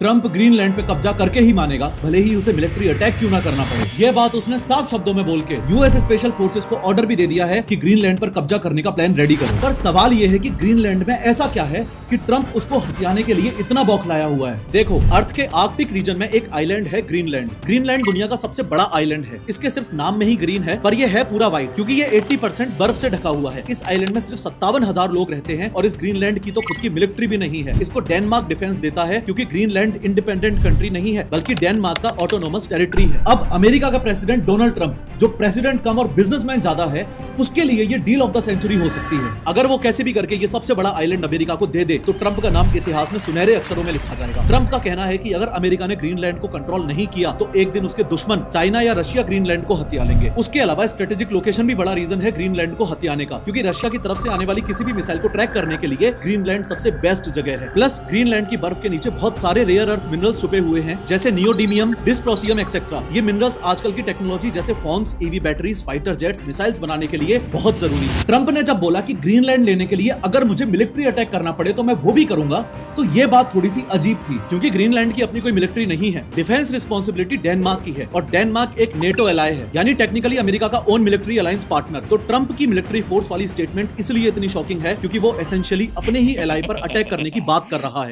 Trump Greenland पे कब्जा करके ही मानेगा, भले ही उसे मिलिट्री अटैक क्यों ना करना पड़े। यह बात उसने साफ शब्दों में बोल के यूएस स्पेशल फोर्सेस को ऑर्डर भी दे दिया है कि ग्रीनलैंड पर कब्जा करने का प्लान रेडी करो। पर सवाल यह है कि ग्रीनलैंड में ऐसा क्या है कि ट्रंप उसको हथियाने के लिए इतना बौखलाया हुआ है। देखो, अर्थ के आर्कटिक रीजन में एक आइलैंड है ग्रीनलैंड। ग्रीनलैंड दुनिया का सबसे बड़ा आइलैंड है। इसके सिर्फ नाम में ही ग्रीन है, पर यह है पूरा व्हाइट, क्योंकि ये 80% बर्फ से ढका हुआ है। इस आइलैंड में सिर्फ 57,000 लोग रहते हैं और इस ग्रीनलैंड की तो खुद की मिलिट्री भी नहीं है। इसको डेनमार्क डिफेंस देता है, क्योंकि ग्रीनलैंड इंडिपेंडेंट कंट्री नहीं है, बल्कि डेनमार्क का ऑटोनोमस टेरिटरी है। अब अमेरिका का प्रेसिडेंट डोनाल्ड ट्रंप, जो प्रेसिडेंट कम और बिजनेसमैन ज्यादा है, उसके लिए ये डील ऑफ द सेंचुरी हो सकती है। अगर वो कैसे भी करके ये सबसे बड़ा आइलैंड अमेरिका को दे दे, तो ट्रंप का नाम इतिहास में सुनहरे अक्षरों में लिखा जाएगा। ट्रंप का कहना है कि अगर अमेरिका ने ग्रीनलैंड को कंट्रोल नहीं किया, तो एक दिन उसके दुश्मन चाइना या रशिया ग्रीनलैंड को हथिया लेंगे। उसके अलावा स्ट्रेटेजिक लोकेशन भी बड़ा रीजन है ग्रीनलैंड को हथियाने का, क्योंकि रशिया की तरफ से आने वाली किसी भी मिसाइल को ट्रैक करने के लिए ग्रीनलैंड सबसे बेस्ट जगह है। प्लस ग्रीनलैंड की बर्फ के नीचे बहुत सारे रेयर अर्थ मिनरल्स छुपे हुए हैं, जैसे नियोडीमियम, डिस्प्रोसियम एक्सेट्रा। ये मिनरल्स आजकल की टेक्नोलॉजी जैसे phones, EV batteries, fighter jets, missiles बनाने के लिए बहुत जरूरी है। ट्रंप ने जब बोला कि ग्रीनलैंड लेने के लिए अगर मुझे मिलिट्री अटैक करना पड़े तो मैं वो भी करूंगा, तो ये बात थोड़ी सी अजीब थी, क्योंकि ग्रीनलैंड की अपनी कोई मिलिट्री नहीं है। डिफेंस रिस्पॉन्सिबिलिटी डेनमार्क की है, और डेनमार्क एक नेटो एलाय है, यानी टेक्निकली अमेरिका का ओन मिलिट्री अलायंस पार्टनर। तो ट्रंप की मिलिट्री फोर्स वाली स्टेटमेंट इसलिए इतनी शॉकिंग है, क्योंकि वो एसेंशियली अपने ही एलाय पर अटैक करने की बात कर रहा है।